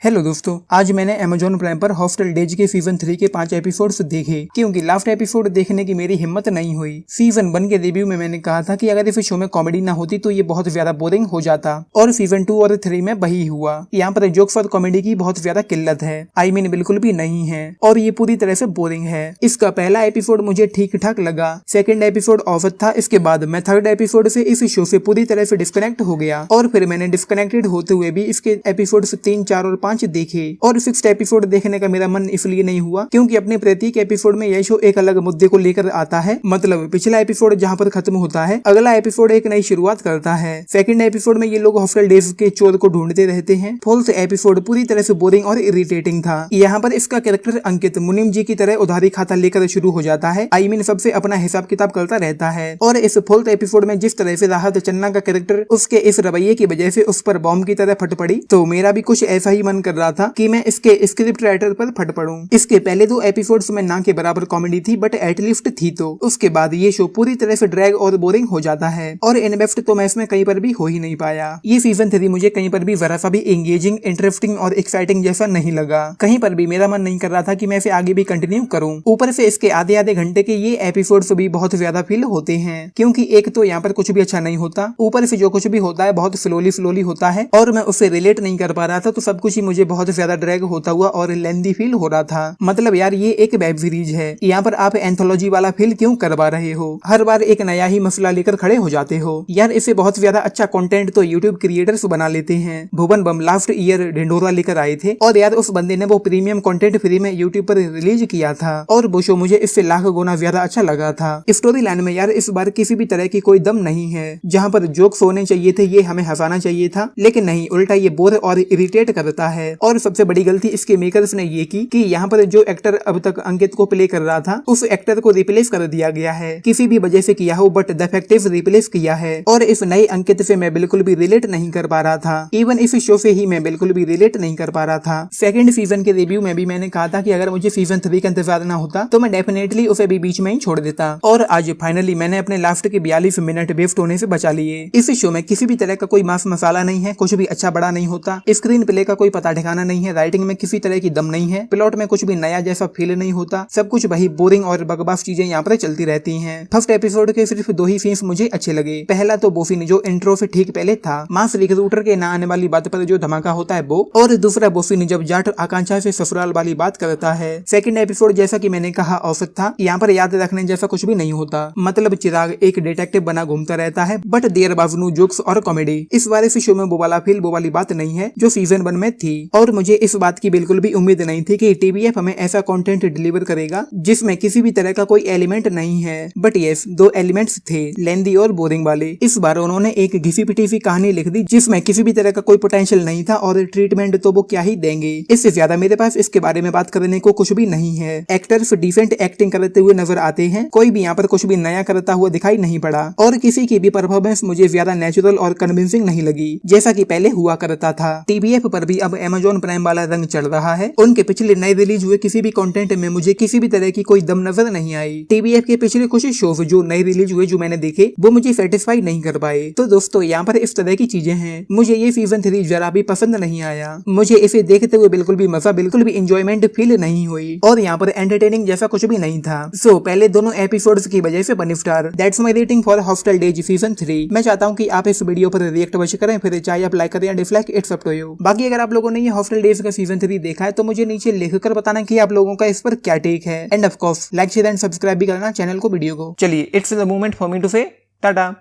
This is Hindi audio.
हेलो दोस्तों, आज मैंने अमेजोन प्राइम पर हॉस्टल डेज के सीजन 3 के 5 एपिसोड्स देखे क्योंकि लास्ट एपिसोड देखने की मेरी हिम्मत नहीं हुई। सीजन 1 के रिव्यू में मैंने कहा था कि अगर इस शो में कॉमेडी ना होती तो ये बहुत ज्यादा बोरिंग हो जाता और सीजन 2 और 3 में वही हुआ। यहाँ पर जोक्स और कॉमेडी की बहुत ज्यादा किल्लत है, आई मीन बिल्कुल भी नहीं है और ये पूरी तरह से बोरिंग है। इसका पहला एपिसोड मुझे ठीक ठाक लगा, सेकेंड एपिसोड औसत था। इसके बाद मैं थर्ड एपिसोड से इस शो से पूरी तरह से डिस्कनेक्ट हो गया और फिर मैंने डिस्कनेक्टेड होते हुए भी इसके एपिसोड 3, 4 और 5 देखे और 6th एपिसोड देखने का मेरा मन इसलिए नहीं हुआ क्योंकि अपने प्रत्येक एपिसोड में यह शो एक अलग मुद्दे को लेकर आता है। मतलब पिछला एपिसोड जहां पर खत्म होता है, अगला एपिसोड एक नई शुरुआत करता है। सेकंड एपिसोड में ये लोग हॉस्टल डेज के चोर को ढूंढते रहते हैं। फोर्थ एपिसोड पूरी तरह से बोरिंग और इरिटेटिंग था। यहाँ पर इसका कैरेक्टर अंकित मुनीम जी की तरह उधारी खाता लेकर शुरू हो जाता है, आई मीन सबसे अपना हिसाब किताब करता रहता है। और इस फोर्थ एपिसोड में जिस तरह से राहत चन्ना का कैरेक्टर उसके इस रवैये की वजह से उस पर बॉम्ब की तरह फट पड़ी, तो मेरा भी कुछ ऐसा ही मन कर रहा था कि मैं इसके स्क्रिप्ट राइटर पर फट पड़ूं। इसके पहले 2 एपिसोड्स में ना के बराबर कॉमेडी थी, बट एटलीस्ट थी। तो उसके बाद ये शो पूरी तरह से ड्रैग और बोरिंग हो जाता है और इन्वेस्ट तो मैं इसमें कहीं पर भी हो ही नहीं पाया। ये सीजन 3 मुझे कहीं पर भी जरा सा भी एंगेजिंग, इंटरेस्टिंग और एक्साइटिंग जैसा नहीं लगा। कहीं पर भी मेरा मन नहीं कर रहा था कि मैं इसे आगे भी कंटिन्यू करूं। ऊपर से इसके आधे घंटे के ये एपिसोड्स भी बहुत ज्यादा फील होते हैं क्योंकि एक तो यहाँ पर कुछ भी अच्छा नहीं होता, ऊपर से जो कुछ भी होता है बहुत स्लोली होता है और मैं उससे रिलेट नहीं कर पा रहा था। तो सब कुछ ही मुझे बहुत ज्यादा ड्रैग होता हुआ और लेंदी फील हो रहा था। मतलब यार ये एक वेब सीरीज है, यहाँ पर आप एंथोलॉजी वाला फील क्यों करवा रहे हो? हर बार एक नया ही मसला लेकर खड़े हो जाते हो यार। इसे बहुत ज्यादा अच्छा कंटेंट तो यूट्यूब क्रिएटर्स बना लेते हैं। भुवन बम लास्ट ईयर ढिंडोरा लेकर आए थे और यार उस बंदे ने वो प्रीमियम कंटेंट फ्री में यूट्यूब पर रिलीज किया था और वो शो मुझे इससे लाख गुना ज्यादा अच्छा लगा था। स्टोरी लाइन में यार इस बार किसी भी तरह की कोई दम नहीं है। जहाँ पर जोक्स होने चाहिए थे ये हमें हंसाना चाहिए था, लेकिन नहीं, उल्टा ये बोर और इरिटेट करता है। और सबसे बड़ी गलती इसके मेकर्स ने ये की कि यहाँ पर जो एक्टर अब तक अंकित को प्ले कर रहा था उस एक्टर को रिप्लेस कर दिया गया है, किसी भी वजह से किया हो बट डिफेक्टिव रिप्लेस किया है। और इस नए अंकित से मैं बिल्कुल भी रिलेट नहीं कर पा रहा था। इवन इस शो से ही मैं बिल्कुल भी रिलेट नहीं कर पा रहा था। सेकंड सीजन के रिव्यू में भी मैंने कहा था कि अगर मुझे सीजन 3 का इंतजार ना होता तो मैं डेफिनेटली उसे भी बीच में ही छोड़ देता। और आज फाइनली मैंने अपने लास्ट के 42 मिनट वेस्ट होने से बचा लिए। इस शो में किसी भी तरह का कोई मांस मसाला नहीं है, कुछ भी अच्छा बड़ा नहीं होता, स्क्रीन प्ले का कोई पता ठिकाना नहीं है, राइटिंग में किसी तरह की दम नहीं है, प्लॉट में कुछ भी नया जैसा फील नहीं होता, सब कुछ वही बोरिंग और बकवास चीजें यहाँ पर चलती रहती हैं। फर्स्ट एपिसोड के सिर्फ 2 ही सीन्स मुझे अच्छे लगे। पहला तो बोफी ने जो इंट्रो से ठीक पहले था, मास रिक्रूटर के ना आने वाली बात पर जो धमाका होता है वो, और दूसरा बोफी ने जब जाट आकांक्षा से ससुराल वाली बात करता है। सेकंड एपिसोड जैसा कि मैंने कहा औसत था, यहाँ पर याद रखने जैसा कुछ भी नहीं होता। मतलब चिराग एक डिटेक्टिव बना घूमता रहता है बट देर बावजूद जोक्स और कॉमेडी। इस बार इस शो में वो वाला फील, वो वाली बात नहीं है जो सीजन 1 में थी। और मुझे इस बात की बिल्कुल भी उम्मीद नहीं थी कि टीवीएफ हमें ऐसा कंटेंट डिलीवर करेगा जिसमें किसी भी तरह का कोई एलिमेंट नहीं है। बट यस, 2 एलिमेंट्स थे, लेंदी और बोरिंग वाले। इस बार उन्होंने एक घिसी पिटी सी कहानी लिख दी जिसमें किसी भी तरह का कोई पोटेंशियल नहीं था और ट्रीटमेंट तो वो क्या ही देंगे। इससे ज्यादा मेरे पास इसके बारे में बात करने को कुछ भी नहीं है। एक्टर्स डिसेंट एक्टिंग करते हुए नजर आते हैं, कोई भी यहाँ पर कुछ भी नया करता हुआ दिखाई नहीं पड़ा और किसी की भी परफॉर्मेंस मुझे ज्यादा नेचुरल और कन्विंसिंग नहीं लगी जैसा कि पहले हुआ करता था। टीवीएफ पर भी अब अमेजोन प्राइम वाला रंग चढ़ रहा है। उनके पिछले नए रिलीज हुए किसी भी कंटेंट में मुझे किसी भी तरह की कोई दम नजर नहीं आई। टीवीएफ के पिछले कुछ शोज जो नए रिलीज हुए जो मैंने देखे वो मुझे सेटिस्फाई नहीं कर पाए। तो दोस्तों यहाँ पर इस तरह की चीजें हैं। मुझे ये सीजन 3 जरा भी पसंद नहीं आया। मुझे इसे देखते हुए बिल्कुल भी मजा, बिल्कुल भी इंजॉयमेंट फील नहीं हुई और यहाँ पर एंटरटेनिंग जैसा कुछ भी नहीं था। सो पहले दोनों एपिसोड्स की वजह से 1 star. That's my rating for hostel days season 3। मैं चाहता हूँ कि आप इस वीडियो पर रिएक्ट अवश्य करें, फिर चाहे आप लाइक करें या dislike, it's up to you. बाकी अगर आप लोगों ने ये हॉस्टल डेज का सीजन 3 देखा है तो मुझे नीचे लिखकर बताना कि आप लोगों का इस पर क्या टेक है। And of course like, share and subscribe भी करना चैनल को, वीडियो को। चलिए, it's the moment for me to say Tata.